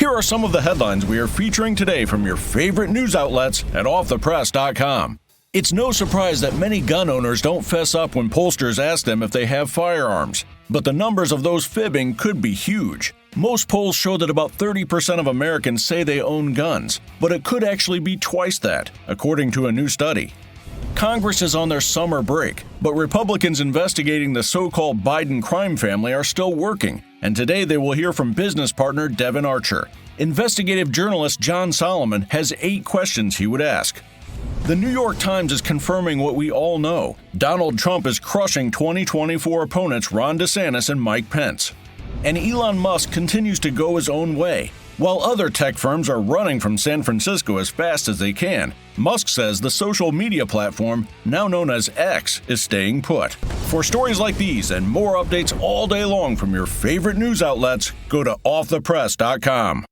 Here are some of the headlines we are featuring today from your favorite news outlets at offthepress.com. It's no surprise that many gun owners don't fess up when pollsters ask them if they have firearms, but the numbers of those fibbing could be huge. Most polls show that about 30% of Americans say they own guns, but it could actually be twice that, according to a new study. Congress is on their summer break, but Republicans investigating the so-called Biden crime family are still working, and today they will hear from business partner Devon Archer. Investigative journalist John Solomon has 8 questions he would ask. The New York Times is confirming what we all know. Donald Trump is crushing 2024 opponents Ron DeSantis and Mike Pence. And Elon Musk continues to go his own way. While other tech firms are running from San Francisco as fast as they can, Musk says the social media platform, now known as X, is staying put. For stories like these and more updates all day long from your favorite news outlets, go to offthepress.com.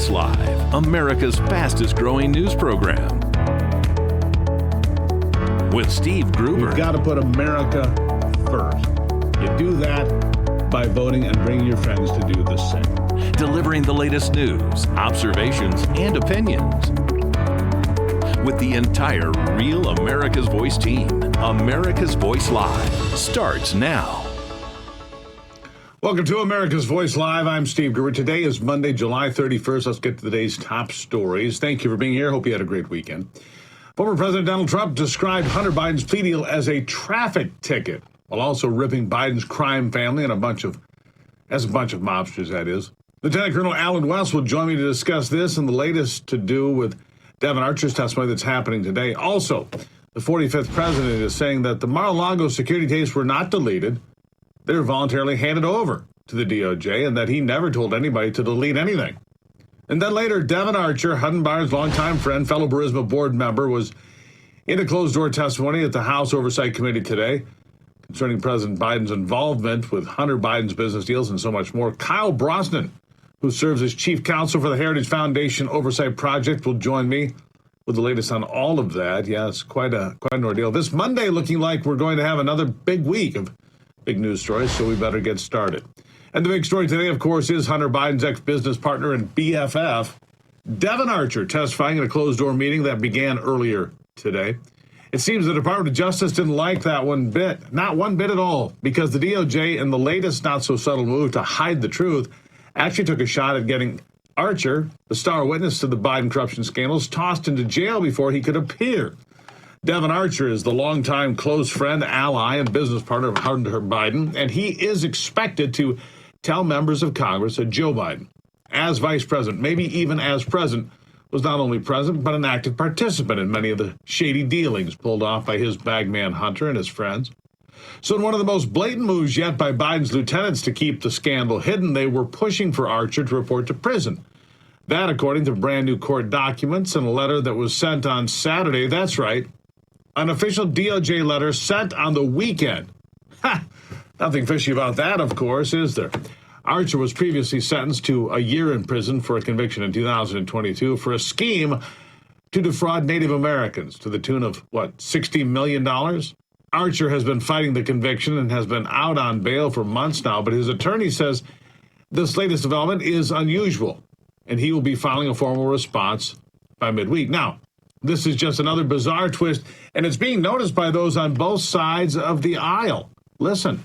Live, America's fastest growing news program. With Steve Gruber. You've got to put America first. You do that by voting and bringing your friends to do the same. Delivering the latest news, observations, and opinions. With the entire Real America's Voice team, America's Voice Live starts now. Welcome to America's Voice Live. I'm Steve Gruber. Today is Monday, July 31st. Let's get to today's top stories. Thank you for being here. Hope you had a great weekend. Former President Donald Trump described Hunter Biden's plea deal as a traffic ticket, while also ripping Biden's crime family and a bunch of mobsters, that is. Lieutenant Colonel Alan West will join me to discuss this and the latest to do with Devon Archer's testimony that's happening today. Also, the 45th president is saying that the Mar-a-Lago security tapes were not deleted. They were voluntarily handed over to the DOJ, and that he never told anybody to delete anything. And then later, Devon Archer, Hutton Byers' longtime friend, fellow Burisma board member, was in a closed-door testimony at the House Oversight Committee today concerning President Biden's involvement with Hunter Biden's business deals and so much more. Kyle Brosnan, who serves as chief counsel for the Heritage Foundation Oversight Project, will join me with the latest on all of that. Yes, quite an ordeal. This Monday looking like we're going to have another big week of big news stories, so we better get started. And the big story today, of course, is Hunter Biden's ex-business partner and BFF, Devon Archer, testifying in a closed-door meeting that began earlier today. It seems the Department of Justice didn't like that one bit, not one bit at all, because the DOJ, in the latest not-so-subtle move to hide the truth, actually took a shot at getting Archer, the star witness to the Biden corruption scandals, tossed into jail before he could appear. Devon Archer is the longtime close friend, ally, and business partner of Hunter Biden, and he is expected to tell members of Congress that Joe Biden, as vice president, maybe even as president, was not only present, but an active participant in many of the shady dealings pulled off by his bagman Hunter and his friends. So in one of the most blatant moves yet by Biden's lieutenants to keep the scandal hidden, they were pushing for Archer to report to prison. That, according to brand new court documents and a letter that was sent on Saturday, that's right, an official DOJ letter sent on the weekend. Ha! Nothing fishy about that, of course, is there? Archer was previously sentenced to a year in prison for a conviction in 2022 for a scheme to defraud Native Americans to the tune of, $60 million? Archer has been fighting the conviction and has been out on bail for months now, but his attorney says this latest development is unusual, and he will be filing a formal response by midweek. Now, this is just another bizarre twist, and it's being noticed by those on both sides of the aisle. Listen.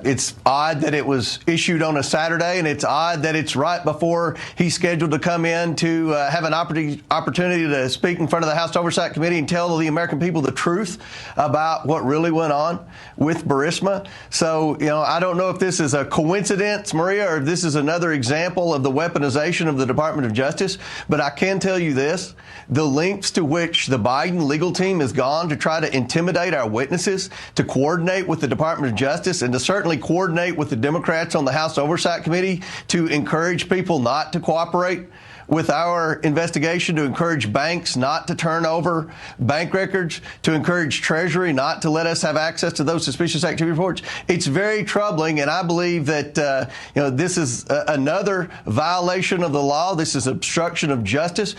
It's odd that it was issued on a Saturday, and it's odd that it's right before he's scheduled to come in to have an opportunity to speak in front of the House Oversight Committee and tell the American people the truth about what really went on with Burisma. So, I don't know if this is a coincidence, Maria, or if this is another example of the weaponization of the Department of Justice, but I can tell you this. The lengths to which the Biden legal team has gone to try to intimidate our witnesses, to coordinate with the Department of Justice, and to certainly certainly coordinate with the Democrats on the House Oversight Committee to encourage people not to cooperate with our investigation, to encourage banks not to turn over bank records, to encourage Treasury not to let us have access to those suspicious activity reports. It's very troubling, and I believe that this is another violation of the law. This is obstruction of justice.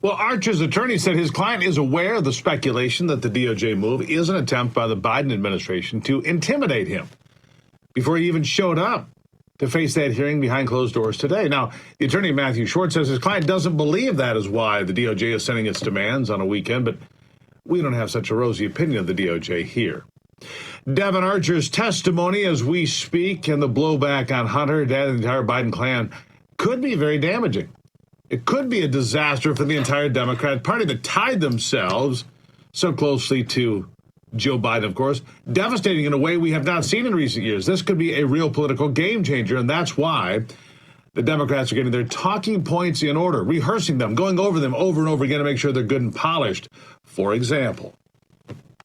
Well, Archer's attorney said his client is aware of the speculation that the DOJ move is an attempt by the Biden administration to intimidate him before he even showed up to face that hearing behind closed doors today. Now, the attorney, Matthew Schwartz, says his client doesn't believe that is why the DOJ is sending its demands on a weekend, but we don't have such a rosy opinion of the DOJ here. Devon Archer's testimony as we speak and the blowback on Hunter, Dad, and the entire Biden clan could be very damaging. It could be a disaster for the entire Democrat Party that tied themselves so closely to Joe Biden, of course, devastating in a way we have not seen in recent years. This could be a real political game changer, and that's why the Democrats are getting their talking points in order, rehearsing them, going over them over and over again to make sure they're good and polished. For example,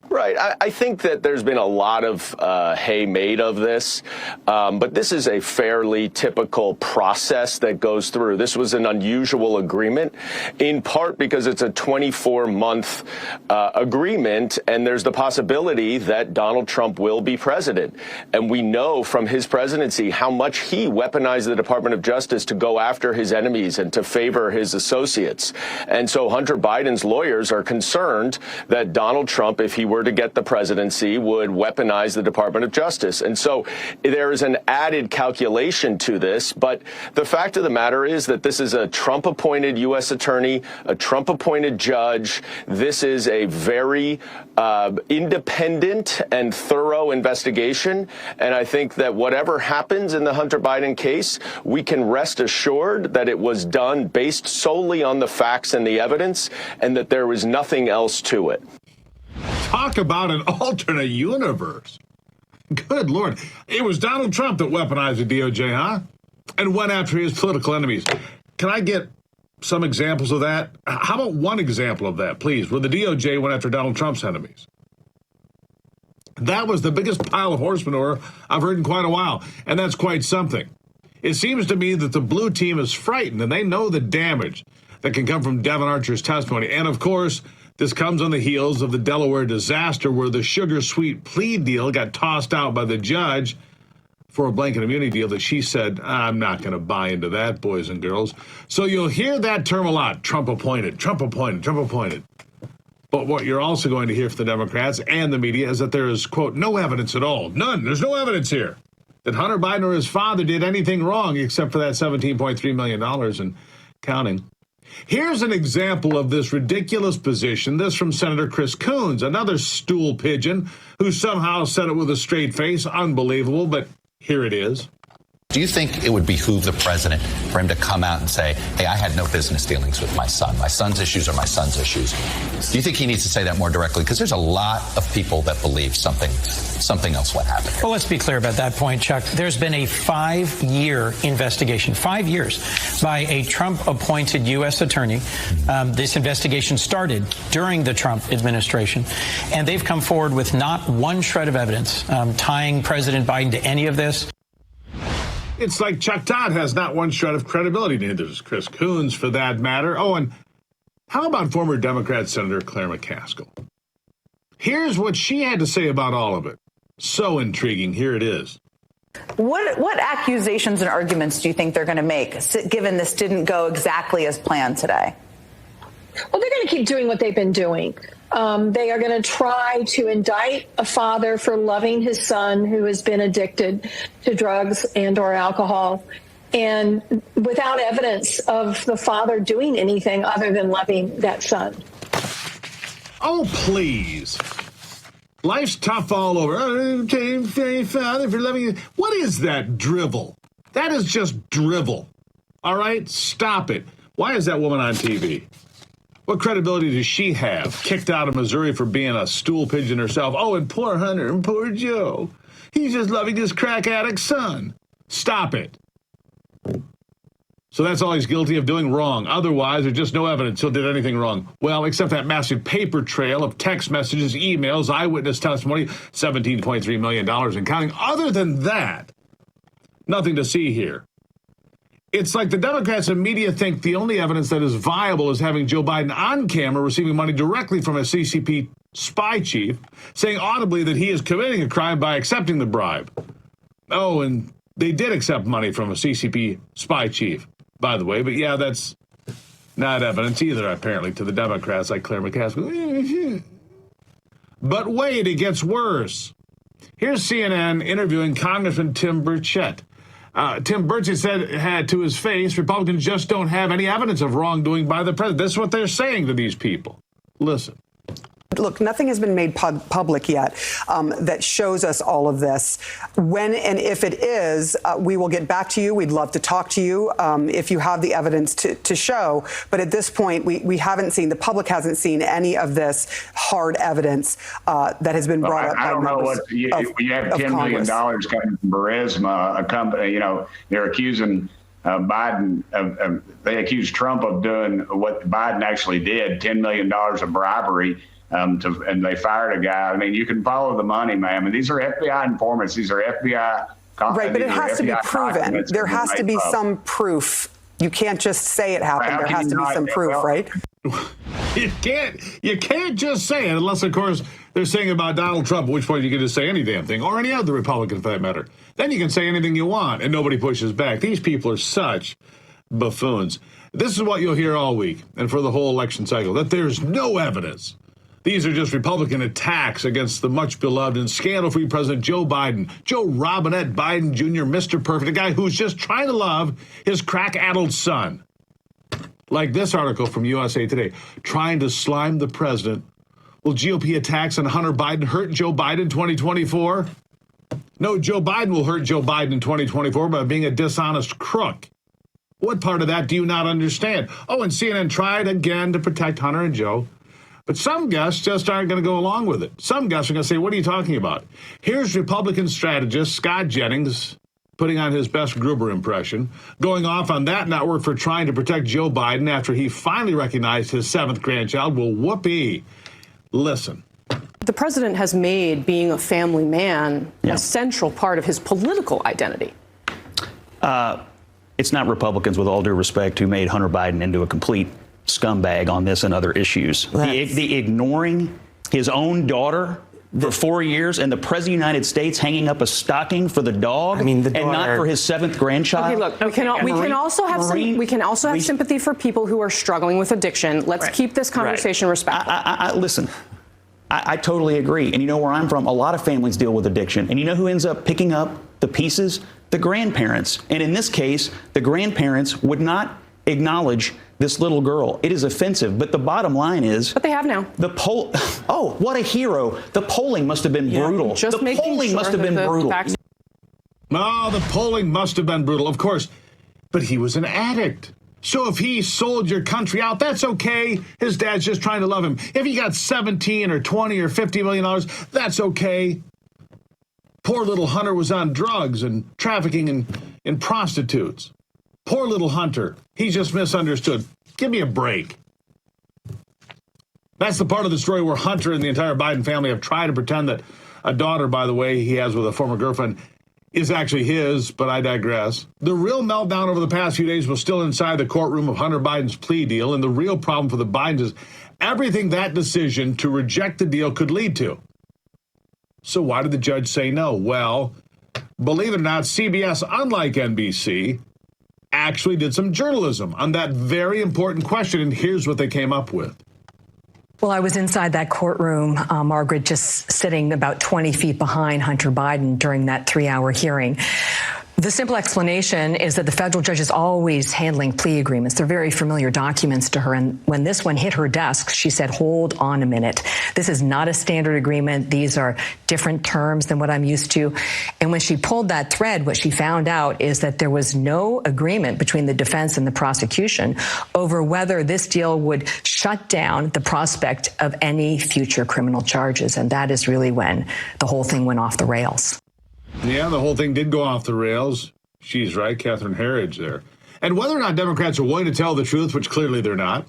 Right. I think that there's been a lot of hay made of this, but this is a fairly typical process that goes through. This was an unusual agreement, in part because it's a 24-month agreement, and there's the possibility that Donald Trump will be president. And we know from his presidency how much he weaponized the Department of Justice to go after his enemies and to favor his associates. And so Hunter Biden's lawyers are concerned that Donald Trump, if he were to get the presidency, would weaponize the Department of Justice. And so there is an added calculation to this. But the fact of the matter is that this is a Trump-appointed U.S. attorney, a Trump-appointed judge. This is a very independent and thorough investigation. And I think that whatever happens in the Hunter Biden case, we can rest assured that it was done based solely on the facts and the evidence, and that there was nothing else to it. Talk about an alternate universe. Good Lord. It was Donald Trump that weaponized the DOJ, huh? And went after his political enemies. Can I get some examples of that? How about one example of that, please, where the DOJ went after Donald Trump's enemies? That was the biggest pile of horse manure I've heard in quite a while, and that's quite something. It seems to me that the blue team is frightened, and they know the damage that can come from Devon Archer's testimony. And, of course, this comes on the heels of the Delaware disaster where the sugar-sweet plea deal got tossed out by the judge for a blanket immunity deal that she said, I'm not going to buy into that, boys and girls. So you'll hear that term a lot, Trump appointed, Trump appointed, Trump appointed. But what you're also going to hear from the Democrats and the media is that there is, quote, no evidence at all. None. There's no evidence here that Hunter Biden or his father did anything wrong except for that $17.3 million and counting. Here's an example of this ridiculous position. This from Senator Chris Coons, another stool pigeon who somehow said it with a straight face. Unbelievable, but here it is. Do you think it would behoove the president for him to come out and say, hey, I had no business dealings with my son. My son's issues are my son's issues. Do you think he needs to say that more directly? Because there's a lot of people that believe something else went happen. Well, let's be clear about that point, Chuck. There's been a 5-year investigation, 5 years, by a Trump-appointed U.S. attorney. This investigation started during the Trump administration, and they've come forward with not one shred of evidence tying President Biden to any of this. It's like Chuck Todd has not one shred of credibility. Neither does Chris Coons, for that matter. Oh, and how about former Democrat Senator Claire McCaskill? Here's what she had to say about all of it. So intriguing. Here it is. What accusations and arguments do you think they're going to make, given this didn't go exactly as planned today? Well, they're going to keep doing what they've been doing. They are going to try to indict a father for loving his son who has been addicted to drugs and or alcohol, and without evidence of the father doing anything other than loving that son. Oh, please. Life's tough all over. Okay, father, if you're loving you. What is that drivel? That is just drivel. All right? Stop it. Why is that woman on TV? What credibility does she have? Kicked out of Missouri for being a stool pigeon herself. Oh, and poor Hunter and poor Joe. He's just loving his crack addict son. Stop it. So that's all he's guilty of doing wrong. Otherwise, there's just no evidence he did anything wrong. Well, except that massive paper trail of text messages, emails, eyewitness testimony, $17.3 million and counting. Other than that, nothing to see here. It's like the Democrats and media think the only evidence that is viable is having Joe Biden on camera receiving money directly from a CCP spy chief, saying audibly that he is committing a crime by accepting the bribe. Oh, and they did accept money from a CCP spy chief, by the way. But yeah, that's not evidence either, apparently, to the Democrats like Claire McCaskill. But wait, it gets worse. Here's CNN interviewing Congressman Tim Burchett. Tim Burchett said to his face, Republicans just don't have any evidence of wrongdoing by the president. This is what they're saying to these people. Listen. Look, nothing has been made public yet that shows us all of this. When and if it is, we will get back to you. We'd love to talk to you if you have the evidence to show. But at this point, we haven't seen, the public hasn't seen any of this hard evidence that has been brought up. I don't know what you have $10 million coming from Burisma, a company. You know, they're accusing Biden they accuse Trump of doing what Biden actually did, $10 million of bribery. And they fired a guy. I mean, you can follow the money, ma'am. And these are FBI informants. These are FBI. Right, but it has to be proven. There has to be some proof. You can't just say it happened. There has to be some proof, right? You can't just say it unless, of course, they're saying about Donald Trump, at which point you can just say any damn thing, or any other Republican for that matter. Then you can say anything you want, and nobody pushes back. These people are such buffoons. This is what you'll hear all week, and for the whole election cycle, that there's no evidence. These are just Republican attacks against the much-beloved and scandal-free President Joe Biden, Joe Robinette Biden Jr., Mr. Perfect, a guy who's just trying to love his crack-addled son. Like this article from USA Today, trying to slime the president. Will GOP attacks on Hunter Biden hurt Joe Biden in 2024? No, Joe Biden will hurt Joe Biden in 2024 by being a dishonest crook. What part of that do you not understand? Oh, and CNN tried again to protect Hunter and Joe. But some guests just aren't going to go along with it. Some guests are going to say, what are you talking about? Here's Republican strategist Scott Jennings putting on his best Gruber impression, going off on that network for trying to protect Joe Biden after he finally recognized his seventh grandchild. Well, whoopee. Listen. The president has made being a family man a central part of his political identity. It's not Republicans, with all due respect, who made Hunter Biden into a complete scumbag on this and other issues. The ignoring his own daughter for 4 years, and the president of the United States hanging up a stocking for the dog, and not for his seventh grandchild. Okay, look, we can also have sympathy for people who are struggling with addiction. Let's keep this conversation respectful. Listen, I totally agree. And you know where I'm from, a lot of families deal with addiction. And you know who ends up picking up the pieces? The grandparents. And in this case, the grandparents would not acknowledge this little girl. It is offensive. But the bottom line is... But they have now. Oh, what a hero. The polling must have been brutal. Just the polling must have been brutal. Oh, the polling must have been brutal, of course. But he was an addict. So if he sold your country out, that's okay. His dad's just trying to love him. If he got 17 or 20 or $50 million, that's okay. Poor little Hunter was on drugs and trafficking in prostitutes. Poor little Hunter. He just misunderstood. Give me a break. That's the part of the story where Hunter and the entire Biden family have tried to pretend that a daughter, by the way, he has with a former girlfriend, is actually his, but I digress. The real meltdown over the past few days was still inside the courtroom of Hunter Biden's plea deal, and the real problem for the Bidens is everything that decision to reject the deal could lead to. So why did the judge say no? Well, believe it or not, CBS, unlike NBC, actually did some journalism on that very important question, and here's what they came up with. Well, I was inside that courtroom, Margaret, just sitting about 20 feet behind Hunter Biden during that 3-hour hearing. The simple explanation is that the federal judge is always handling plea agreements. They're very familiar documents to her. And when this one hit her desk, she said, hold on a minute. This is not a standard agreement. These are different terms than what I'm used to. And when she pulled that thread, what she found out is that there was no agreement between the defense and the prosecution over whether this deal would shut down the prospect of any future criminal charges. And that is really when the whole thing went off the rails. Yeah, the whole thing did go off the rails. She's right, Catherine Herridge there. And whether or not Democrats are willing to tell the truth, which clearly they're not,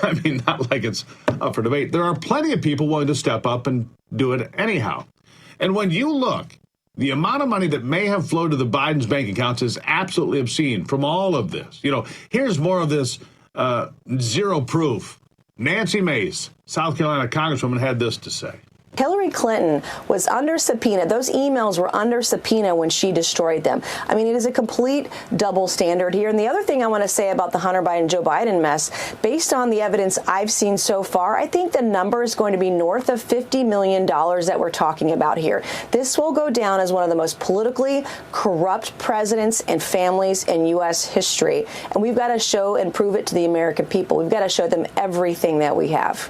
I mean, not like it's up for debate, there are plenty of people willing to step up and do it anyhow. And when you look, the amount of money that may have flowed to the Biden's bank accounts is absolutely obscene from all of this. You know, here's more of this zero proof. Nancy Mace, South Carolina Congresswoman, had this to say. Hillary Clinton was under subpoena. Those emails were under subpoena when she destroyed them. I mean, it is a complete double standard here. And the other thing I want to say about the Hunter Biden, Joe Biden mess, based on the evidence I've seen so far, I think the number is going to be north of $50 million that we're talking about here. This will go down as one of the most politically corrupt presidents and families in U.S. history. And we've got to show and prove it to the American people. We've got to show them everything that we have.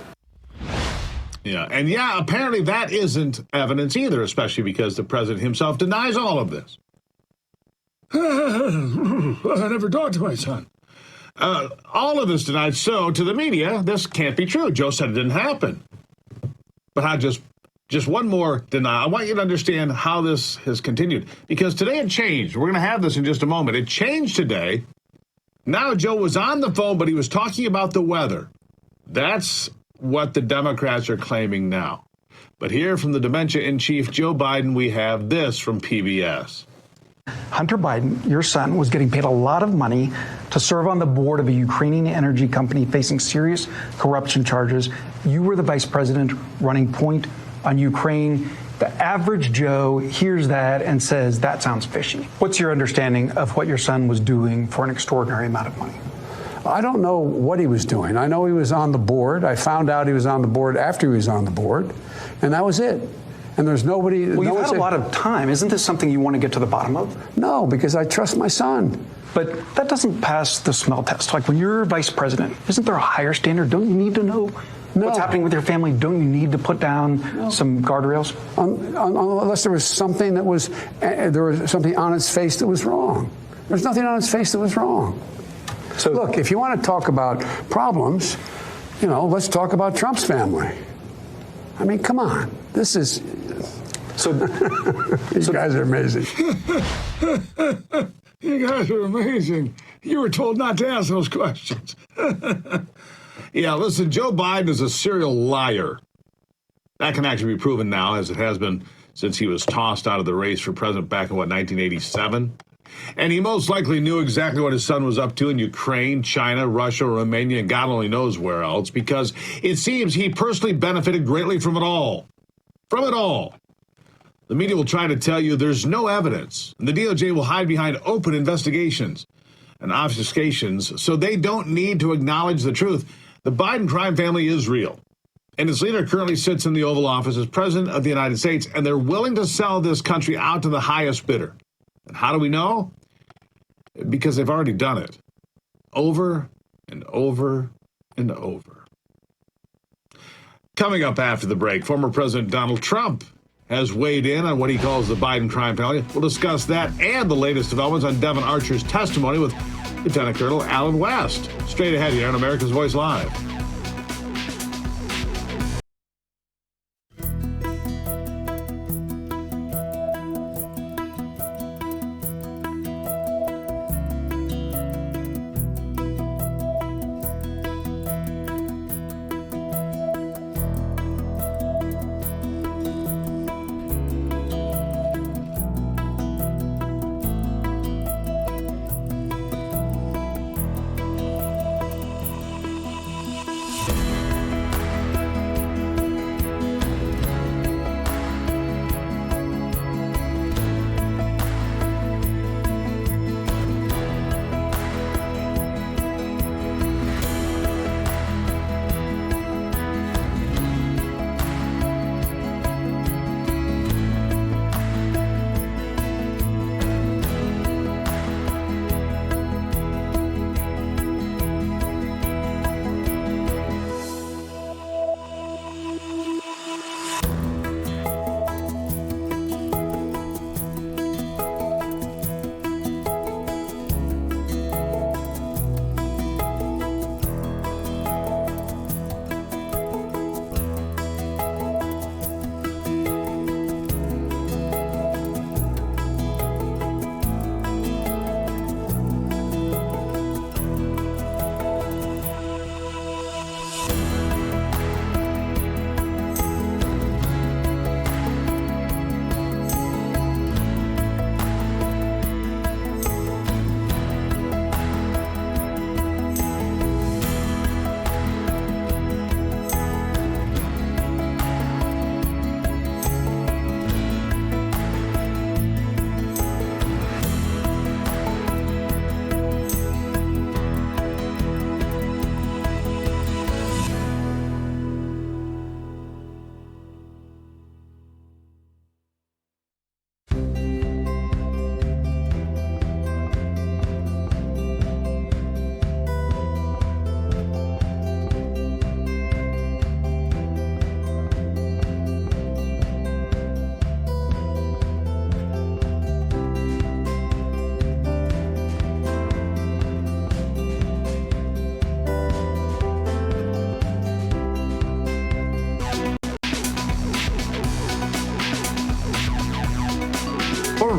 Yeah, and apparently that isn't evidence either, especially because the president himself denies all of this. I never talked to my son. All of this denied. So to the media, this can't be true. Joe said it didn't happen. But how just one more denial. I want you to understand how this has continued, because today it changed. We're going to have this in just a moment. It changed today. Now Joe was on the phone, but he was talking about the weather. That's what the Democrats are claiming now. But here from the dementia in chief, Joe Biden, we have this from PBS. Hunter Biden, your son, was getting paid a lot of money to serve on the board of a Ukrainian energy company facing serious corruption charges. You were the vice president running point on Ukraine. The average Joe hears that and says, that sounds fishy. What's your understanding of what your son was doing for an extraordinary amount of money? I don't know what he was doing. I know he was on the board. I found out he was on the board after he was on the board, and that was it. And there's nobody. Well, you've had a lot of time. Isn't this something you want to get to the bottom of? No, because I trust my son. But that doesn't pass the smell test. Like when you're vice president, isn't there a higher standard? Don't you need to know what's happening with your family? Don't you need to put down some guardrails? Unless there was something that was, there was something on its face that was wrong. There's nothing on its face that was wrong. So look, if you want to talk about problems, let's talk about Trump's family. I mean, come on. This is... These guys are amazing. You guys are amazing. You were told not to ask those questions. Yeah, listen, Joe Biden is a serial liar. That can actually be proven now, as it has been since he was tossed out of the race for president back in, 1987? And he most likely knew exactly what his son was up to in Ukraine, China, Russia, Romania, and God only knows where else, because it seems he personally benefited greatly from it all. From it all. The media will try to tell you there's no evidence, and the DOJ will hide behind open investigations and obfuscations, so they don't need to acknowledge the truth. The Biden crime family is real, and its leader currently sits in the Oval Office as president of the United States, and they're willing to sell this country out to the highest bidder. And how do we know? Because they've already done it. Over and over and over. Coming up after the break, former President Donald Trump has weighed in on what he calls the Biden crime family. We'll discuss that and the latest developments on Devon Archer's testimony with Lieutenant Colonel Alan West. Straight ahead here on America's Voice Live.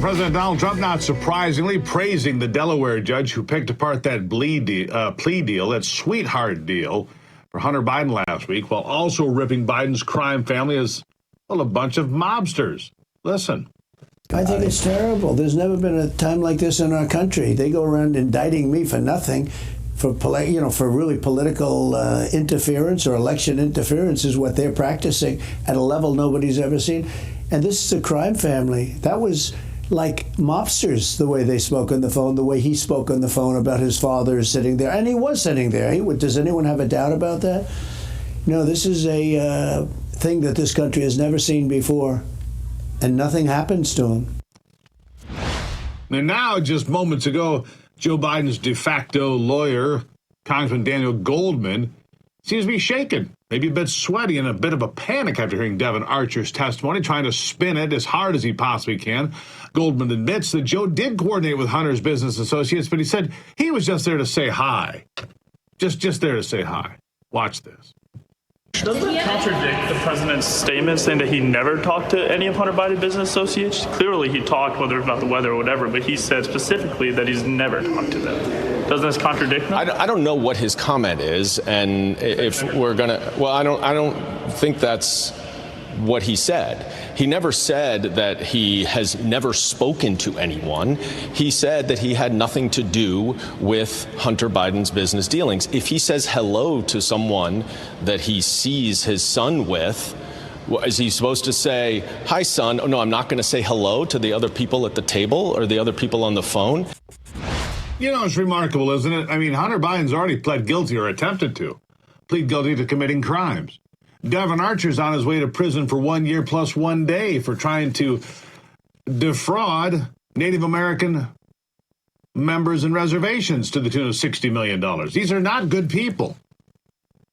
President Donald Trump, not surprisingly, praising the Delaware judge who picked apart that plea deal, that sweetheart deal for Hunter Biden last week, while also ripping Biden's crime family as, well, a bunch of mobsters. Listen. I think it's terrible. There's never been a time like this in our country. They go around indicting me for nothing, for really political interference or election interference is what they're practicing at a level nobody's ever seen. And this is a crime family. That was like mobsters, the way they spoke on the phone, the way he spoke on the phone about his father sitting there. And he was sitting there. Does anyone have a doubt about that? No, this is a thing that this country has never seen before. And nothing happens to him. And now, just moments ago, Joe Biden's de facto lawyer, Congressman Daniel Goldman, seems to be shaken, maybe a bit sweaty and a bit of a panic after hearing Devin Archer's testimony, trying to spin it as hard as he possibly can. Goldman admits that Joe did coordinate with Hunter's business associates, but he said he was just there to say hi. Just there to say hi. Watch this. Doesn't that contradict the president's statement saying that he never talked to any of Hunter Biden's business associates? Clearly he talked, whether it's about the weather or whatever, but he said specifically that he's never talked to them. Doesn't this contradict him? I don't know what his comment is, and if we're going to, well, I don't think that's what he said. He never said that he has never spoken to anyone. He said that he had nothing to do with Hunter Biden's business dealings. If he says hello to someone that he sees his son with, is he supposed to say, hi, son? Oh, no, I'm not going to say hello to the other people at the table or the other people on the phone? You know, it's remarkable, isn't it? I mean, Hunter Biden's already pled guilty or attempted to plead guilty to committing crimes. Devin Archer's on his way to prison for 1 year plus 1 day for trying to defraud Native American members and reservations to the tune of $60 million. These are not good people.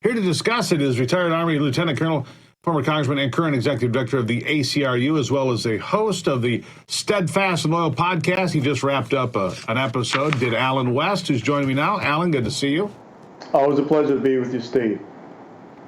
Here to discuss it is retired Army Lieutenant Colonel, former Congressman and current Executive Director of the ACRU, as well as a host of the Steadfast and Loyal podcast. He just wrapped up an episode, did Alan West, who's joining me now. Alan, good to see you. Always a pleasure to be with you, Steve.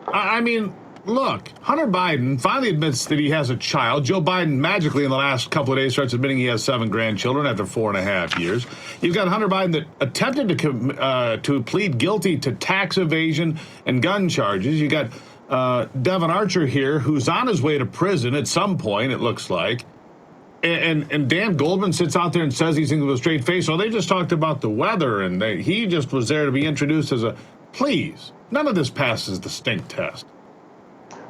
I mean, look, Hunter Biden finally admits that he has a child. Joe Biden magically in the last couple of days starts admitting he has 7 grandchildren after 4.5 years. You've got Hunter Biden that attempted to plead guilty to tax evasion and gun charges. You got Devin Archer here, who's on his way to prison at some point, it looks like. And Dan Goldman sits out there and says these things with a straight face. So they just talked about the weather, and he just was there to be introduced as a, please, none of this passes the stink test.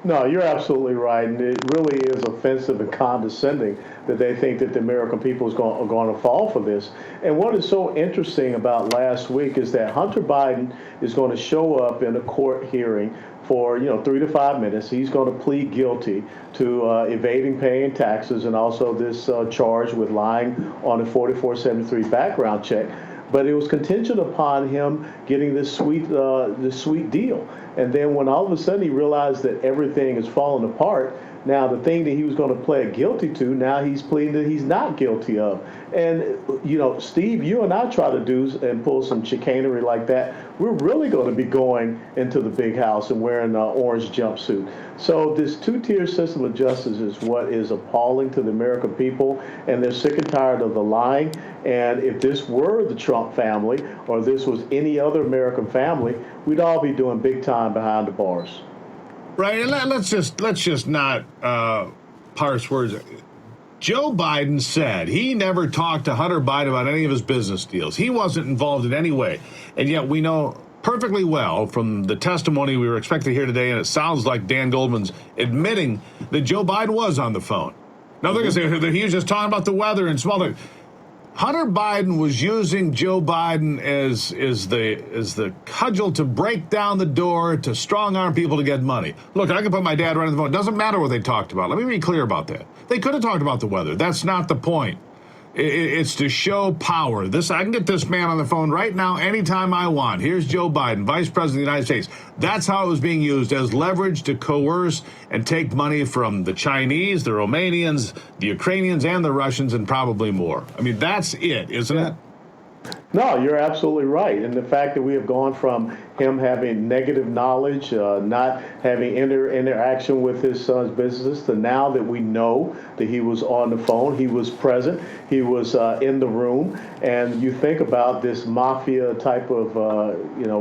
No, you're absolutely right, and it really is offensive and condescending that they think that the American people are going to fall for this. And what is so interesting about last week is that Hunter Biden is going to show up in a court hearing for 3 to 5 minutes. He's going to plead guilty to evading paying taxes and also this charge with lying on a 4473 background check. But it was contingent upon him getting this sweet deal. And then when all of a sudden he realized that everything is falling apart, now the thing that he was going to plead guilty to, now he's pleading that he's not guilty of. And, Steve, you and I try to do and pull some chicanery like that, we're really going to be going into the big house and wearing an orange jumpsuit. So this two-tier system of justice is what is appalling to the American people, and they're sick and tired of the lying. And if this were the Trump family or this was any other American family, we'd all be doing big time behind the bars. Right, and let's just not parse words. Joe Biden said he never talked to Hunter Biden about any of his business deals. He wasn't involved in any way. And yet we know perfectly well from the testimony we were expecting to hear today, and it sounds like Dan Goldman's admitting that Joe Biden was on the phone. Now they're going to say that he was just talking about the weather and small things. Hunter Biden was using Joe Biden as the cudgel to break down the door to strong-arm people to get money. Look, I can put my dad right on the phone. It doesn't matter what they talked about. Let me be clear about that. They could have talked about the weather. That's not the point. It's to show power. I can get this man on the phone right now anytime I want. Here's Joe Biden, Vice President of the United States. That's how it was being used, as leverage to coerce and take money from the Chinese, the Romanians, the Ukrainians, and the Russians, and probably more. I mean, that's it, isn't it? No, you're absolutely right. And the fact that we have gone from him having negative knowledge, not having interaction with his son's business, to now that we know that he was on the phone, he was present, he was in the room. And you think about this mafia type of,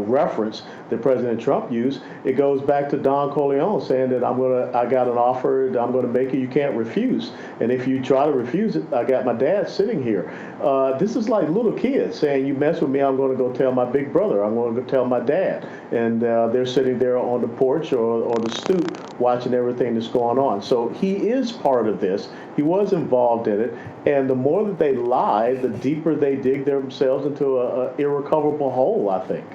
reference that President Trump used, it goes back to Don Corleone saying that I got an offer that I'm going to make you can't refuse. And if you try to refuse it, I got my dad sitting here. This is like little kids saying, you mess with me, I'm going to go tell my big brother, I'm going to go tell my dad. And they're sitting there on the porch or the stoop watching everything that's going on. So he is part of this. He was involved in it. And the more that they lie, the deeper they dig themselves into an irrecoverable hole, I think.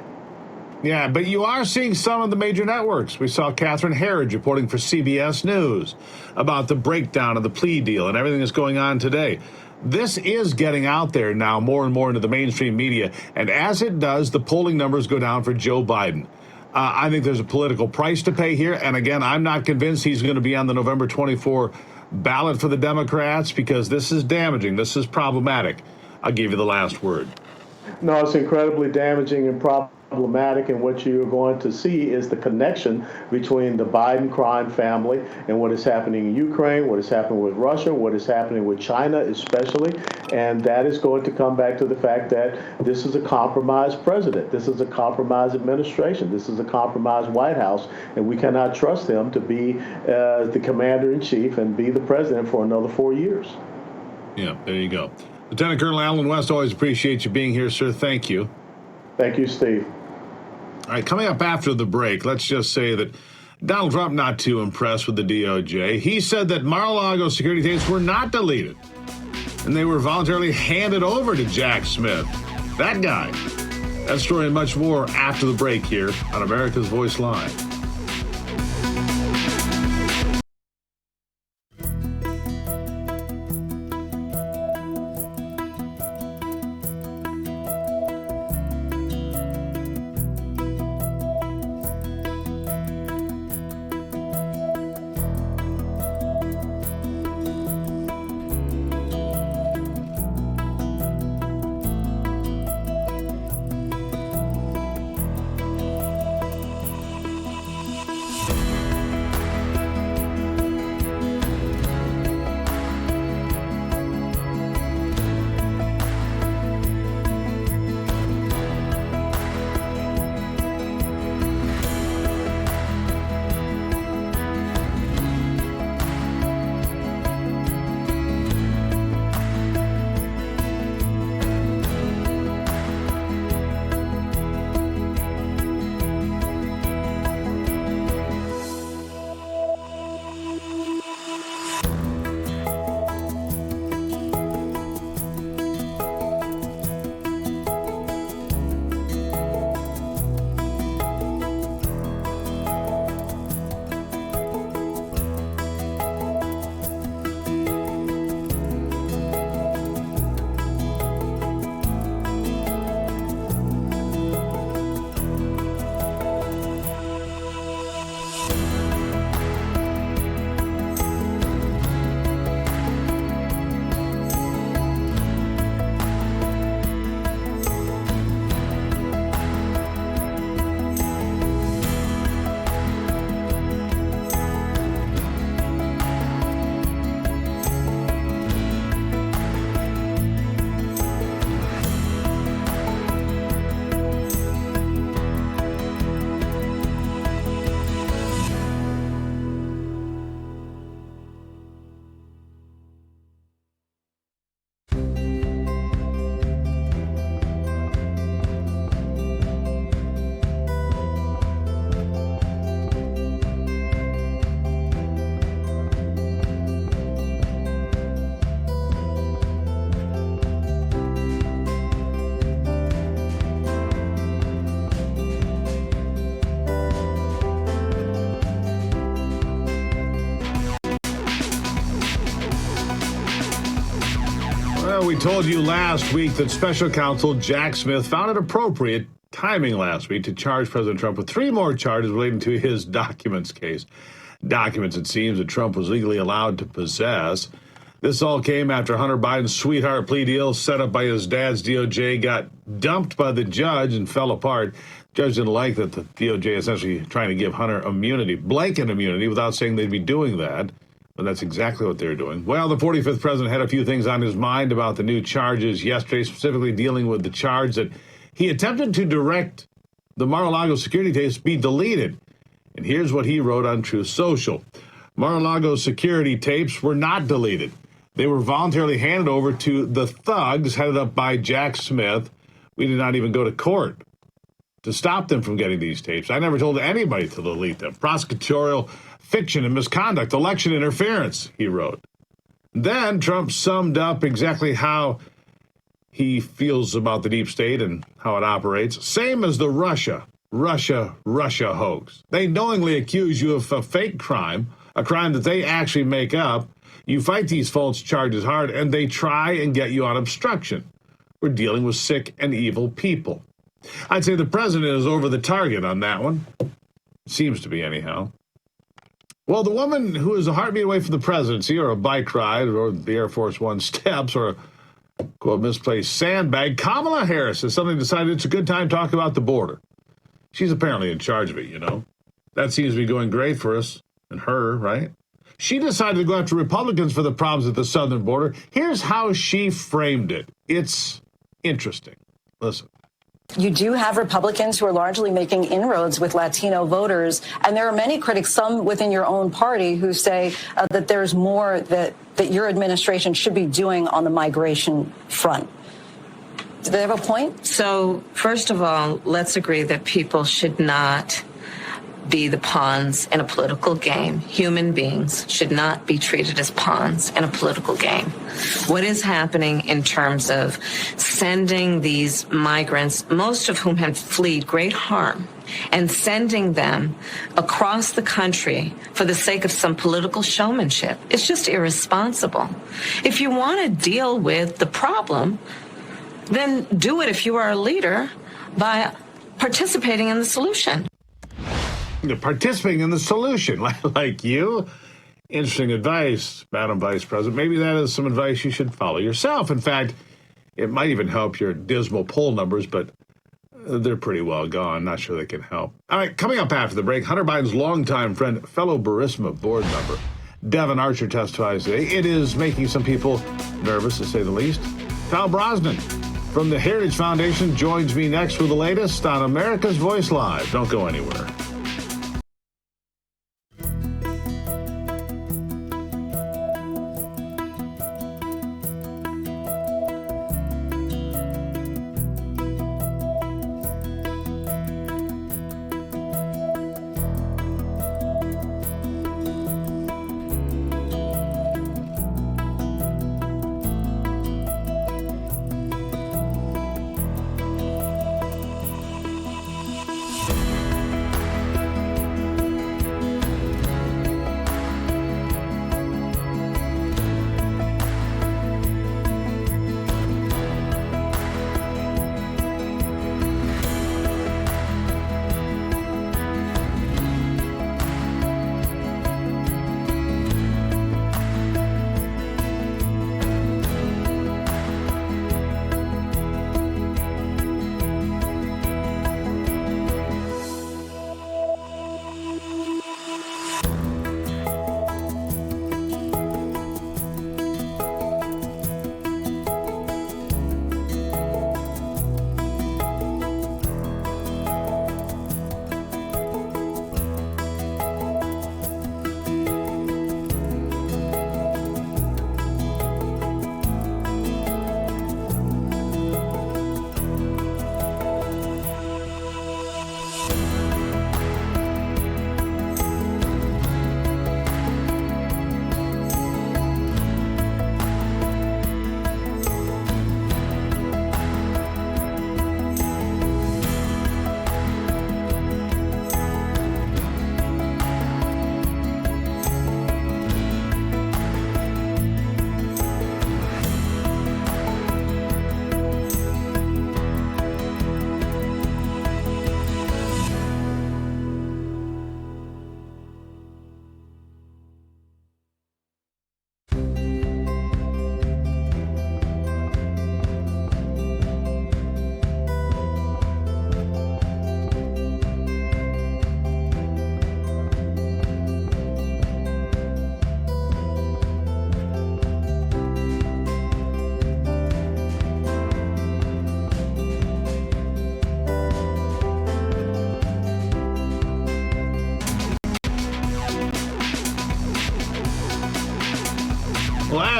Yeah, but you are seeing some of the major networks. We saw Catherine Herridge reporting for CBS News about the breakdown of the plea deal and everything that's going on today. This is getting out there now more and more into the mainstream media. And as it does, the polling numbers go down for Joe Biden. I think there's a political price to pay here. And again, I'm not convinced he's going to be on the November 24 ballot for the Democrats because this is damaging. This is problematic. I'll give you the last word. No, it's incredibly damaging and problematic, and what you're going to see is the connection between the Biden crime family and what is happening in Ukraine, what is happening with Russia, what is happening with China especially, and that is going to come back to the fact that this is a compromised president, this is a compromised administration, this is a compromised White House, and we cannot trust them to be the commander-in-chief and be the president for another 4 years. Yeah, there you go. Lieutenant Colonel Alan West, always appreciate you being here, sir. Thank you. Thank you, Steve. All right, coming up after the break, let's just say that Donald Trump not too impressed with the DOJ. He said that Mar-a-Lago security tapes were not deleted, and they were voluntarily handed over to Jack Smith. That guy. That story and much more after the break here on America's Voice Live. Well, we told you last week that Special Counsel Jack Smith found it appropriate timing last week to charge President Trump with 3 more charges relating to his documents case. Documents, it seems, that Trump was legally allowed to possess. This all came after Hunter Biden's sweetheart plea deal set up by his dad's DOJ got dumped by the judge and fell apart. The judge didn't like that the DOJ essentially trying to give Hunter immunity, blanket immunity, without saying they'd be doing that. But that's exactly what they're doing. Well, the 45th president had a few things on his mind about the new charges yesterday, specifically dealing with the charge that he attempted to direct the Mar-a-Lago security tapes be deleted. And here's what he wrote on Truth Social. Mar-a-Lago security tapes were not deleted. They were voluntarily handed over to the thugs headed up by Jack Smith. We did not even go to court to stop them from getting these tapes. I never told anybody to delete them. Prosecutorial fiction and misconduct, election interference, he wrote. Then Trump summed up exactly how he feels about the deep state and how it operates. Same as the Russia hoax. They knowingly accuse you of a fake crime, a crime that they actually make up. You fight these false charges hard, and they try and get you on obstruction. We're dealing with sick and evil people. I'd say the president is over the target on that one. Seems to be, anyhow. Well, the woman who is a heartbeat away from the presidency, or a bike ride, or the Air Force One steps, or a, quote, misplaced sandbag, Kamala Harris has suddenly decided it's a good time to talk about the border. She's apparently in charge of it, you know. That seems to be going great for us and her, right? She decided to go after Republicans for the problems at the southern border. Here's how she framed it. It's interesting. Listen. You do have Republicans who are largely making inroads with Latino voters, and there are many critics, some within your own party, who say that there's more that your administration should be doing on the migration front. Do they have a point? So, first of all, let's agree that people should not be the pawns in a political game. Human beings should not be treated as pawns in a political game. What is happening in terms of sending these migrants, most of whom have fled great harm, and sending them across the country for the sake of some political showmanship, it's just irresponsible. If you want to deal with the problem, then do it, if you are a leader, by participating in the solution. Participating in the solution, like you? Interesting advice, Madam Vice President. Maybe that is some advice you should follow yourself. In fact, it might even help your dismal poll numbers, but they're pretty well gone. Not sure they can help. All right, coming up after the break, Hunter Biden's longtime friend, fellow Burisma board member, Devin Archer, testifies today. It is making some people nervous, to say the least. Kyle Brosnan from the Heritage Foundation joins me next with the latest on America's Voice Live. Don't go anywhere.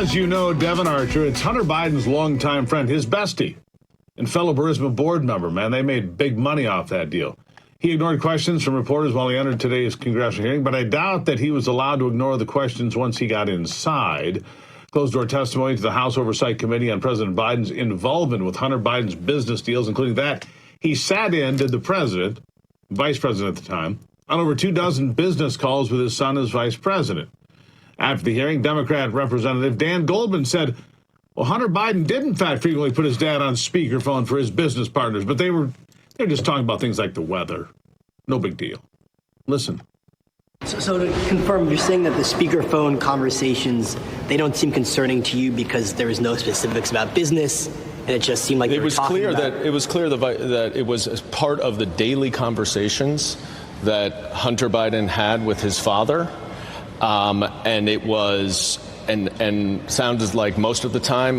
As you know, Devin Archer, it's Hunter Biden's longtime friend, his bestie, and fellow Burisma board member. Man, they made big money off that deal. He ignored questions from reporters while he entered today's congressional hearing, but I doubt that he was allowed to ignore the questions once he got inside. Closed-door testimony to the House Oversight Committee on President Biden's involvement with Hunter Biden's business deals, including that he sat in, did the president, vice president at the time, on over 24 business calls with his son as vice president. After the hearing, Democrat Representative Dan Goldman said, well, Hunter Biden did, in fact, frequently put his dad on speakerphone for his business partners, but they're just talking about things like the weather. No big deal. Listen. So to confirm, you're saying that the speakerphone conversations, they don't seem concerning to you because there was no specifics about business, and it just seemed like it was clear that it was part of the daily conversations that Hunter Biden had with his father, and it was and sounded like most of the time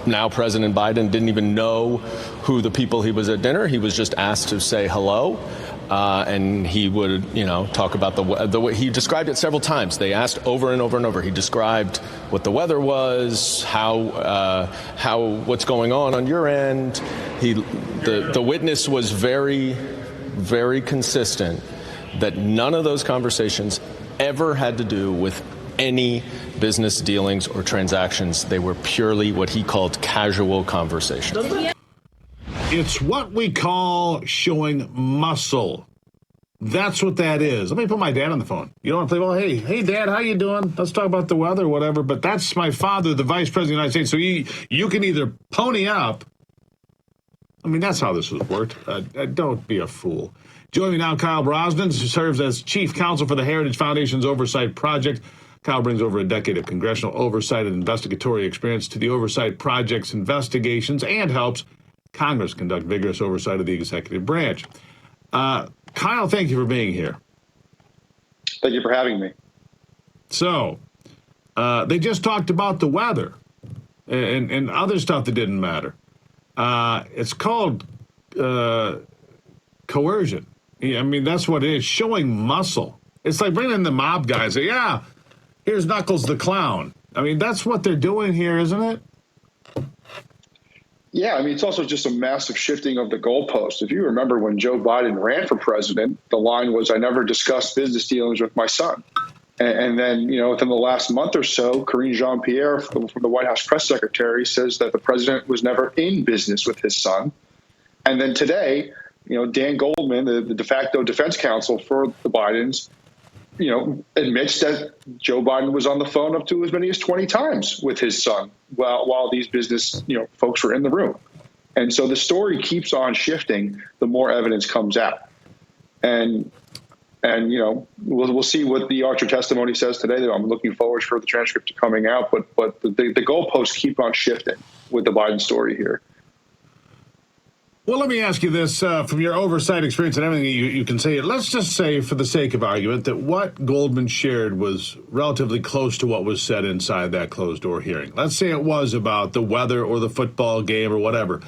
now President Biden didn't even know who the people he was at dinner. He was just asked to say hello. And he would, talk about the way he described it several times. They asked over and over and over. He described what the weather was, what's going on your end. The witness was very, very consistent that none of those conversations ever had to do with any business dealings or transactions. They were purely what he called casual conversations. It's what we call showing muscle. That's what that is. Let me put my dad on the phone. You don't want to play, well, hey, Dad, how you doing? Let's talk about the weather or whatever. But that's my father, the Vice President of the United States. So you can either pony up. I mean, that's how this has worked. Don't be a fool. Joining me now, Kyle Brosnan, who serves as Chief Counsel for the Heritage Foundation's Oversight Project. Kyle brings over a decade of congressional oversight and investigatory experience to the Oversight Project's investigations and helps Congress conduct vigorous oversight of the executive branch. Kyle, thank you for being here. Thank you for having me. So, they just talked about the weather and other stuff that didn't matter. It's called coercion. I mean, that's what it is, showing muscle. It's like bringing in the mob guys. Say, yeah, here's Knuckles the Clown. I mean, that's what they're doing here, isn't it? Yeah, I mean, it's also just a massive shifting of the goalpost. If you remember when Joe Biden ran for president, the line was, I never discussed business dealings with my son. And then, within the last month or so, Karine Jean-Pierre from the White House press secretary says that the president was never in business with his son. And then today, Dan Goldman, the de facto defense counsel for the Bidens, admits that Joe Biden was on the phone up to as many as 20 times with his son while these business, folks were in the room. And so the story keeps on shifting the more evidence comes out. And we'll see what the Archer testimony says today. I'm looking forward for the transcript coming out, but the goalposts keep on shifting with the Biden story here. Well, let me ask you this, from your oversight experience and everything you can say, let's just say for the sake of argument that what Goldman shared was relatively close to what was said inside that closed-door hearing. Let's say it was about the weather or the football game or whatever.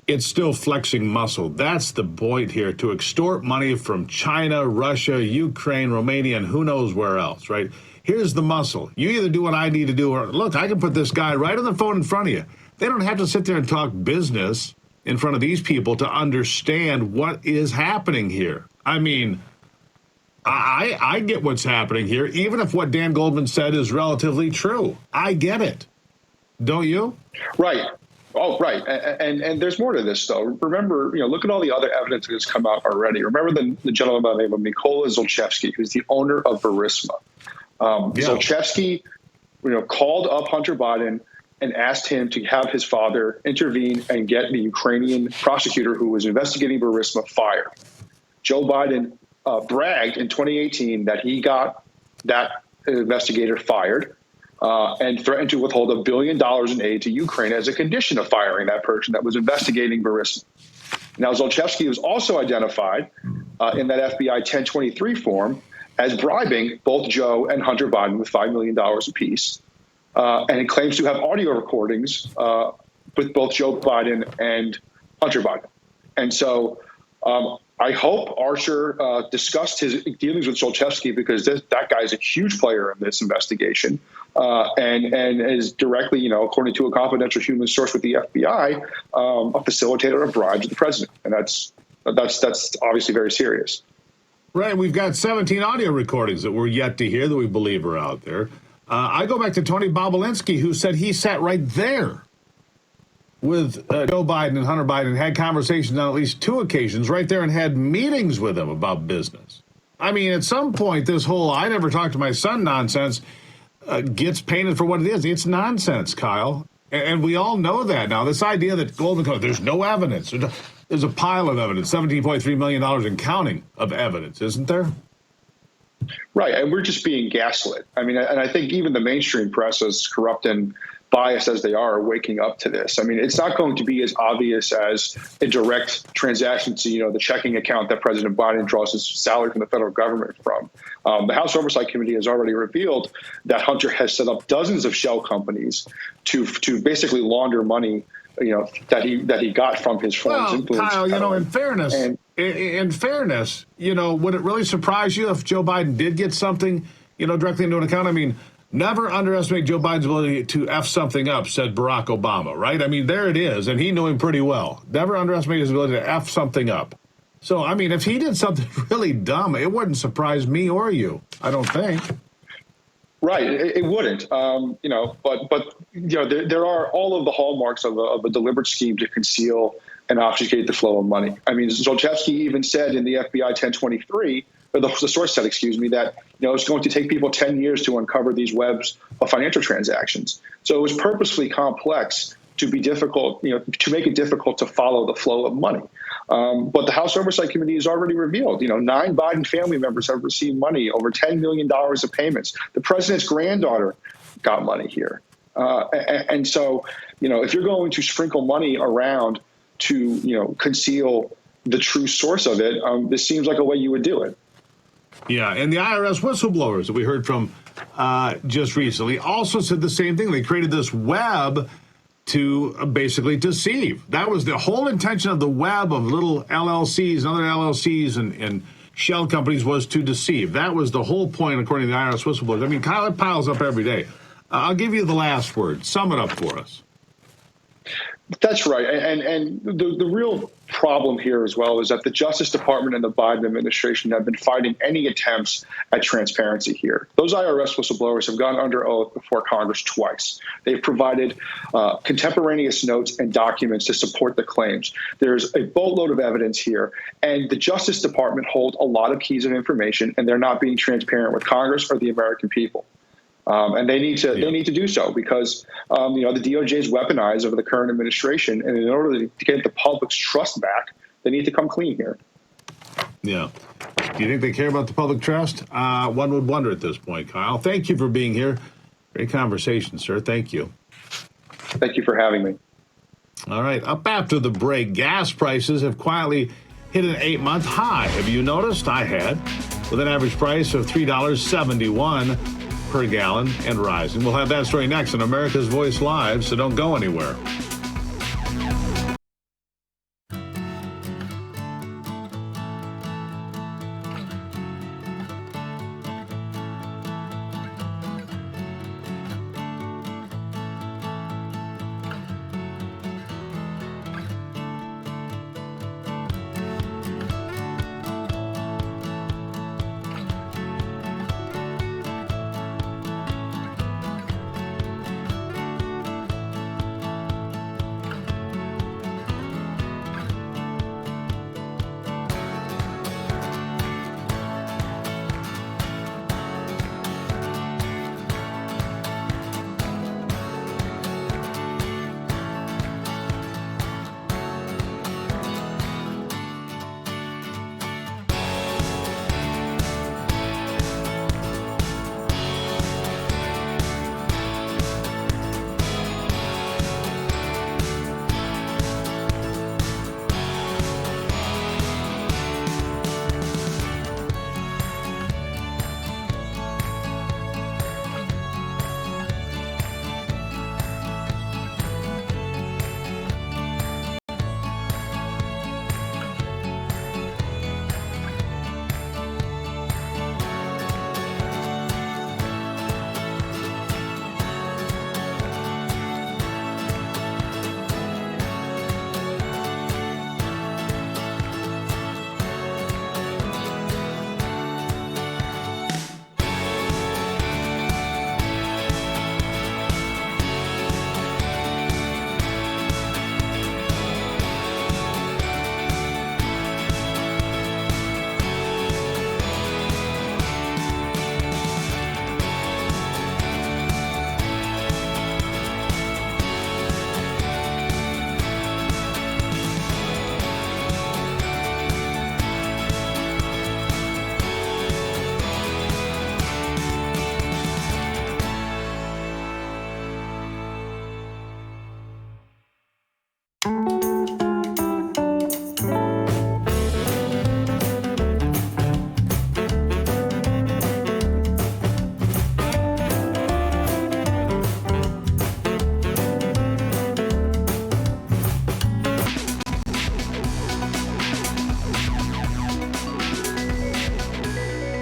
It's still flexing muscle. That's the point here, to extort money from China, Russia, Ukraine, Romania, and who knows where else, right? Here's the muscle. You either do what I need to do or, look, I can put this guy right on the phone in front of you. They don't have to sit there and talk business in front of these people to understand what is happening here. I mean, I get what's happening here, even if what Dan Goldman said is relatively true. I get it. Don't you? Right. Oh, right. And there's more to this, though. Remember, look at all the other evidence that has come out already. Remember the gentleman by the name of Mykola Zlochevsky, who's the owner of Burisma. Zlochevsky, called up Hunter Biden and asked him to have his father intervene and get the Ukrainian prosecutor who was investigating Burisma fired. Joe Biden bragged in 2018 that he got that investigator fired and threatened to withhold $1 billion in aid to Ukraine as a condition of firing that person that was investigating Burisma. Now, Zlochevsky was also identified in that FBI 1023 form as bribing both Joe and Hunter Biden with $5 million apiece. And it claims to have audio recordings with both Joe Biden and Hunter Biden. And so I hope Archer discussed his dealings with Zlochevsky, because that guy is a huge player in this investigation, and is directly, according to a confidential human source with the FBI, a facilitator of bribes to the president, and that's obviously very serious. Right, we've got 17 audio recordings that we're yet to hear that we believe are out there. I go back to Tony Bobulinski, who said he sat right there with Joe Biden and Hunter Biden, had conversations on at least 2 occasions right there and had meetings with him about business. I mean, at some point, this whole "I never talked to my son" nonsense gets painted for what it is. It's nonsense, Kyle. And we all know that now. This idea that there's no evidence. There's a pile of evidence, $17.3 million and counting of evidence, isn't there? Right, and we're just being gaslit. I mean, and I think even the mainstream press, as corrupt and biased as they are waking up to this. I mean, it's not going to be as obvious as a direct transaction to, the checking account that President Biden draws his salary from the federal government from. The House Oversight Committee has already revealed that Hunter has set up dozens of shell companies to basically launder money, that he got from his friends. Influence. Kyle, in fairness, would it really surprise you if Joe Biden did get something, directly into an account? I mean, never underestimate Joe Biden's ability to F something up, said Barack Obama, right? I mean, there it is, and he knew him pretty well. Never underestimate his ability to F something up. So, I mean, if he did something really dumb, it wouldn't surprise me or you, I don't think. Right, it wouldn't, but there are all of the hallmarks of a deliberate scheme to conceal and obfuscate the flow of money. I mean, Zlochevsky even said in the FBI 1023, or the source said, that it's going to take people 10 years to uncover these webs of financial transactions. So it was purposefully complex to be difficult, to make it difficult to follow the flow of money. But the House Oversight Committee has already revealed, 9 Biden family members have received money, over $10 million of payments. The president's granddaughter got money here. And so, if you're going to sprinkle money around to, conceal the true source of it, this seems like a way you would do it. Yeah, and the IRS whistleblowers that we heard from just recently also said the same thing. They created this web to basically deceive. That was the whole intention of the web of little LLCs and other LLCs and shell companies, was to deceive. That was the whole point, according to the IRS whistleblowers. I mean, Kyle, it piles up every day. I'll give you the last word. Sum it up for us. That's right. And the real problem here as well is that the Justice Department and the Biden administration have been fighting any attempts at transparency here. Those IRS whistleblowers have gone under oath before Congress twice. They've provided contemporaneous notes and documents to support the claims. There's a boatload of evidence here, and the Justice Department holds a lot of keys of information, and they're not being transparent with Congress or the American people. And they need to do so because, the DOJ is weaponized over the current administration. And in order to get the public's trust back, they need to come clean here. Yeah. Do you think they care about the public trust? One would wonder at this point, Kyle. Thank you for being here. Great conversation, sir. Thank you. Thank you for having me. All right. Up after the break, gas prices have quietly hit an 8-month high. Have you noticed? I had. With an average price of $3.71 per gallon and rising. We'll have that story next on America's Voice Live, so don't go anywhere.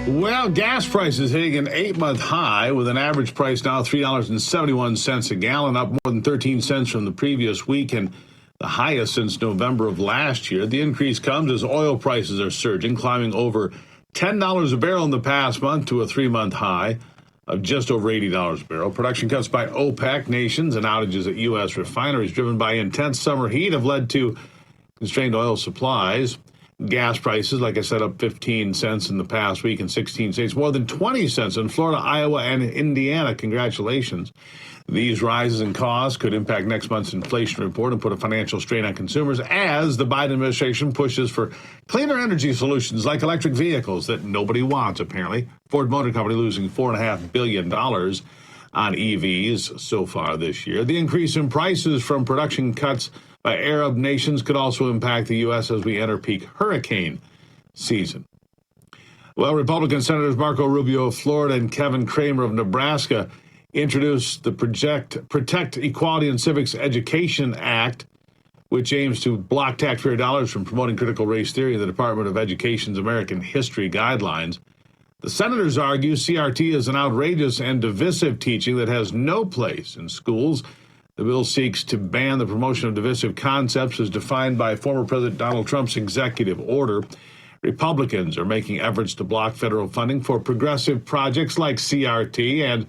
Well, gas prices hitting an 8-month high with an average price now $3.71 a gallon, up more than 13 cents from the previous week and the highest since November of last year. The increase comes as oil prices are surging, climbing over $10 a barrel in the past month to a 3-month high of just over $80 a barrel. Production cuts by OPEC nations and outages at U.S. refineries driven by intense summer heat have led to constrained oil supplies. Gas prices, like I said, up 15 cents in the past week in 16 states, more than 20 cents in Florida, Iowa, and Indiana. Congratulations. These rises in costs could impact next month's inflation report and put a financial strain on consumers as the Biden administration pushes for cleaner energy solutions like electric vehicles that nobody wants, apparently. Ford Motor Company losing $4.5 billion on EVs so far this year. The increase in prices from production cuts by Arab nations could also impact the U.S. as we enter peak hurricane season. Well, Republican Senators Marco Rubio of Florida and Kevin Cramer of Nebraska introduced the Protect Equality and Civics Education Act, which aims to block taxpayer dollars from promoting critical race theory in the Department of Education's American History Guidelines. The senators argue CRT is an outrageous and divisive teaching that has no place in schools. The bill seeks to ban the promotion of divisive concepts as defined by former President Donald Trump's executive order. Republicans are making efforts to block federal funding for progressive projects like CRT and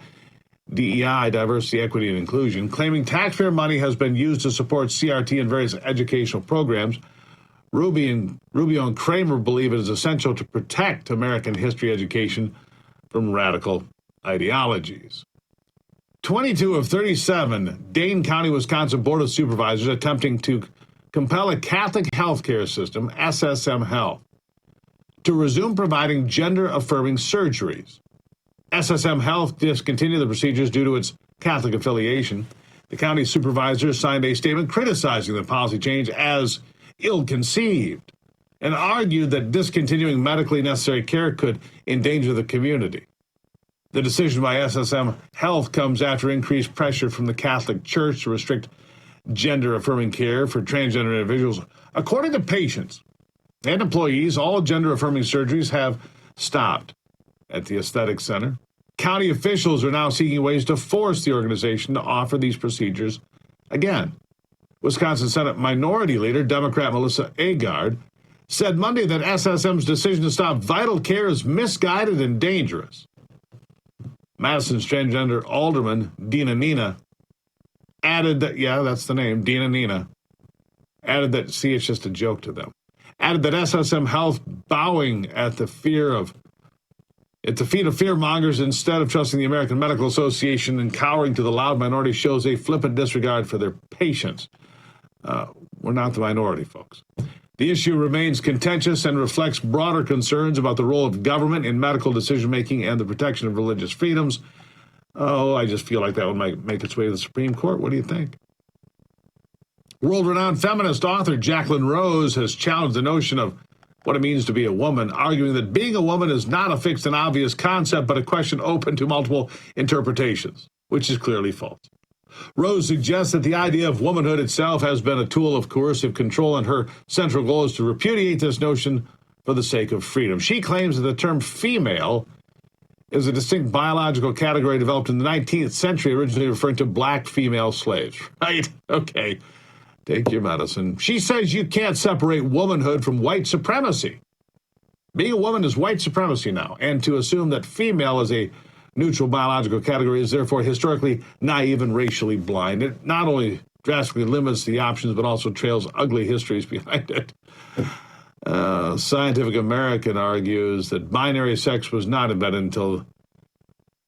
DEI, diversity, equity, and inclusion, claiming taxpayer money has been used to support CRT and various educational programs. Rubio and Cramer believe it is essential to protect American history education from radical ideologies. 22 of 37 Dane County, Wisconsin Board of Supervisors attempting to compel a Catholic healthcare system, SSM Health, to resume providing gender-affirming surgeries. SSM Health discontinued the procedures due to its Catholic affiliation. The county supervisors signed a statement criticizing the policy change as ill-conceived and argued that discontinuing medically necessary care could endanger the community. The decision by SSM Health comes after increased pressure from the Catholic Church to restrict gender-affirming care for transgender individuals. According to patients and employees, all gender-affirming surgeries have stopped at the Aesthetic Center. County officials are now seeking ways to force the organization to offer these procedures again. Wisconsin Senate Minority Leader, Democrat Melissa Agard, said Monday that SSM's decision to stop vital care is misguided and dangerous. Madison's transgender alderman, Dina Nina, added that, yeah, that's the name, Dina Nina, added that, see, it's just a joke to them, added that SSM Health bowing at the feet of fear-mongers instead of trusting the American Medical Association and cowering to the loud minority shows a flippant disregard for their patients. We're not the minority, folks. The issue remains contentious and reflects broader concerns about the role of government in medical decision-making and the protection of religious freedoms. Oh, I just feel like that one might make its way to the Supreme Court. What do you think? World-renowned feminist author Jacqueline Rose has challenged the notion of what it means to be a woman, arguing that being a woman is not a fixed and obvious concept, but a question open to multiple interpretations, which is clearly false. Rose suggests that the idea of womanhood itself has been a tool of coercive control, and her central goal is to repudiate this notion for the sake of freedom. She claims that the term female is a distinct biological category developed in the 19th century, originally referring to black female slaves. Right? Okay. Take your medicine. She says you can't separate womanhood from white supremacy. Being a woman is white supremacy now, and to assume that female is a neutral biological category is therefore historically naive and racially blind. It not only drastically limits the options, but also trails ugly histories behind it. Scientific American argues that binary sex was not invented until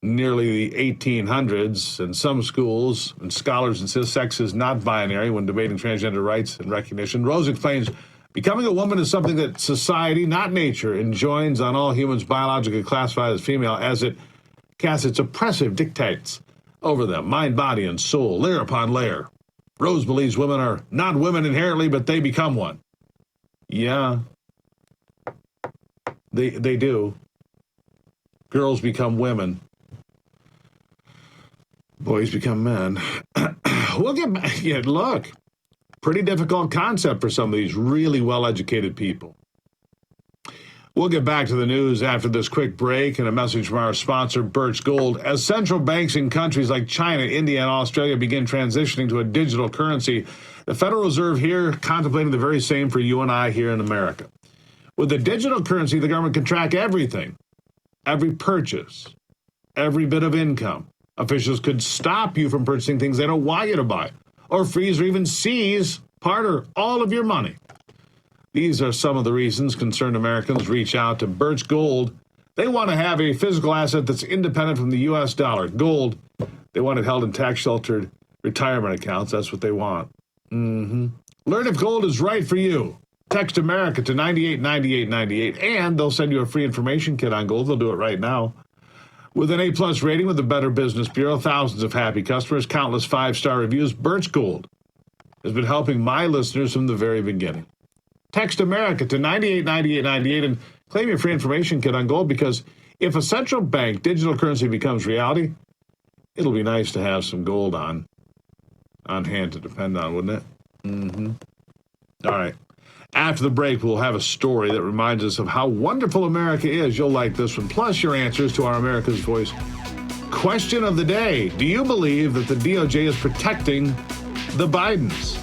nearly the 1800s, and some schools and scholars insist sex is not binary when debating transgender rights and recognition. Rose explains becoming a woman is something that society, not nature, enjoins on all humans biologically classified as female, as it casts its oppressive dictates over them, mind, body, and soul, layer upon layer. Rose believes women are not women inherently, but they become one. Yeah, they do. Girls become women. Boys become men. We'll get back. Yeah, look, pretty difficult concept for some of these really well-educated people. We'll get back to the news after this quick break and a message from our sponsor, Birch Gold. As central banks in countries like China, India, and Australia begin transitioning to a digital currency, the Federal Reserve here contemplating the very same for you and I here in America. With the digital currency, the government can track everything, every purchase, every bit of income. Officials could stop you from purchasing things they don't want you to buy, or freeze or even seize part or all of your money. These are some of the reasons concerned Americans reach out to Birch Gold. They want to have a physical asset that's independent from the U.S. dollar. Gold, they want it held in tax-sheltered retirement accounts. That's what they want. Learn if gold is right for you. Text America to 989898, and they'll send you a free information kit on gold. They'll do it right now. With an A-plus rating with the Better Business Bureau, thousands of happy customers, countless five-star reviews, Birch Gold has been helping my listeners from the very beginning. Text America to 989898 and claim your free information kit on gold, because if a central bank digital currency becomes reality, it'll be nice to have some gold on hand to depend on, wouldn't it? All right. After the break, we'll have a story that reminds us of how wonderful America is. You'll like this one, plus your answers to our America's Voice question of the day. Do you believe that the DOJ is protecting the Bidens?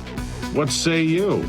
What say you?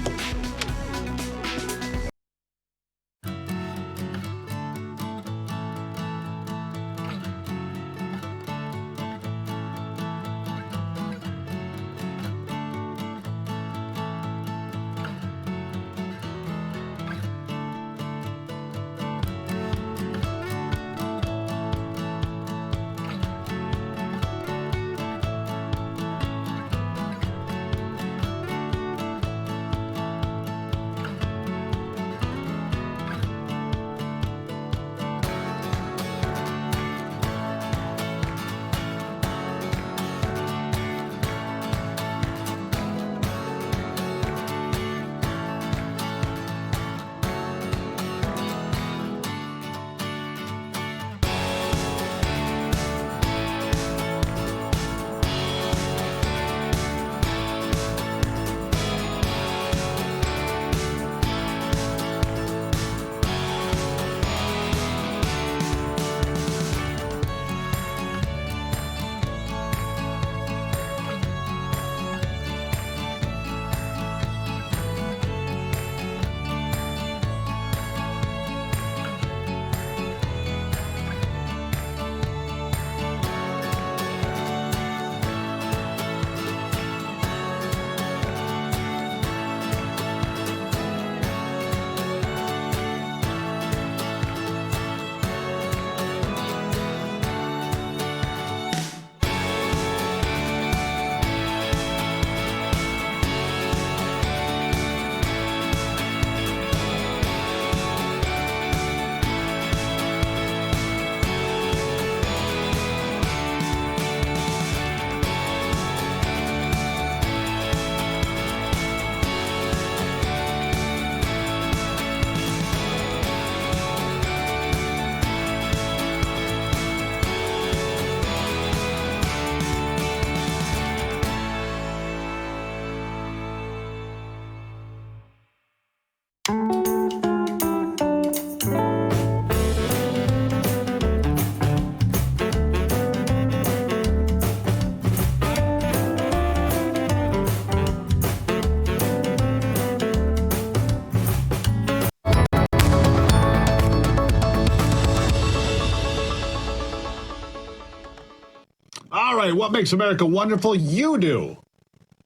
What makes America wonderful? You do.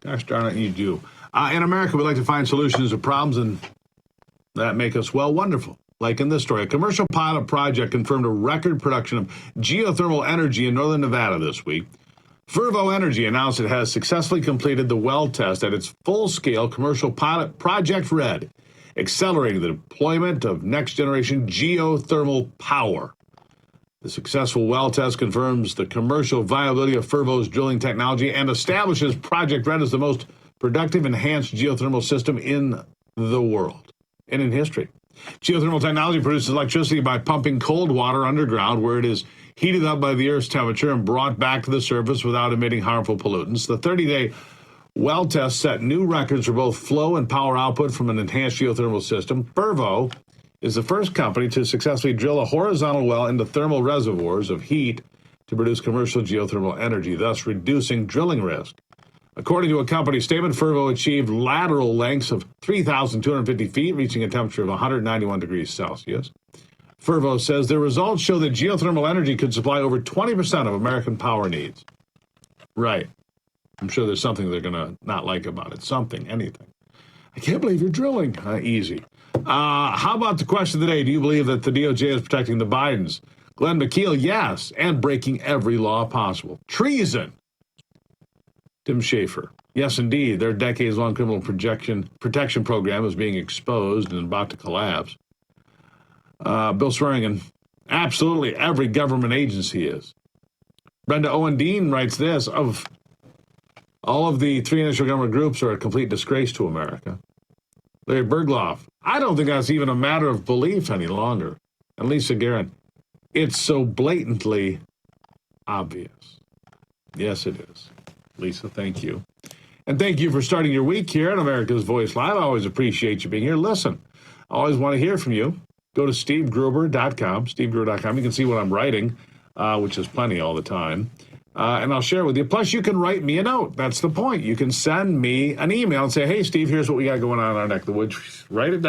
Gosh darn it, you do. In America, we like to find solutions to problems, and that make us, well, wonderful. Like in this story, a commercial pilot project confirmed a record production of geothermal energy in northern Nevada this week. Fervo Energy announced it has successfully completed the well test at its full-scale commercial pilot, Project Red, accelerating the deployment of next-generation geothermal power. The successful well test confirms the commercial viability of Fervo's drilling technology and establishes Project Red as the most productive enhanced geothermal system in the world and in history. Geothermal technology produces electricity by pumping cold water underground, where it is heated up by the Earth's temperature and brought back to the surface without emitting harmful pollutants. The 30-day well test set new records for both flow and power output from an enhanced geothermal system. Fervo is the first company to successfully drill a horizontal well into thermal reservoirs of heat to produce commercial geothermal energy, thus reducing drilling risk. According to a company statement, Fervo achieved lateral lengths of 3,250 feet, reaching a temperature of 191 degrees Celsius. Fervo says their results show that geothermal energy could supply over 20% of American power needs. Right. I'm sure there's something they're going to not like about it. Something, anything. I can't believe you're drilling. Easy. How about the question of the day? Do you believe that the DOJ is protecting the Bidens? Glenn McKeel, yes, and breaking every law possible. Treason. Tim Schaefer, yes, indeed. Their decades-long criminal protection program is being exposed and about to collapse. Bill Swearingen, absolutely every government agency is. Brenda Owen Dean writes this, of all of the three initial government groups are a complete disgrace to America. Larry Bergloff, I don't think that's even a matter of belief any longer. And Lisa Guerin, it's so blatantly obvious. Yes, it is. Lisa, thank you. And thank you for starting your week here on America's Voice Live. I always appreciate you being here. Listen, I always want to hear from you. Go to stevegruber.com, stevegruber.com. You can see what I'm writing, which is plenty all the time. And I'll share with you. Plus, you can write me a note. That's the point. You can send me an email and say, hey, Steve, here's what we got going on in our neck of the woods. Write it down.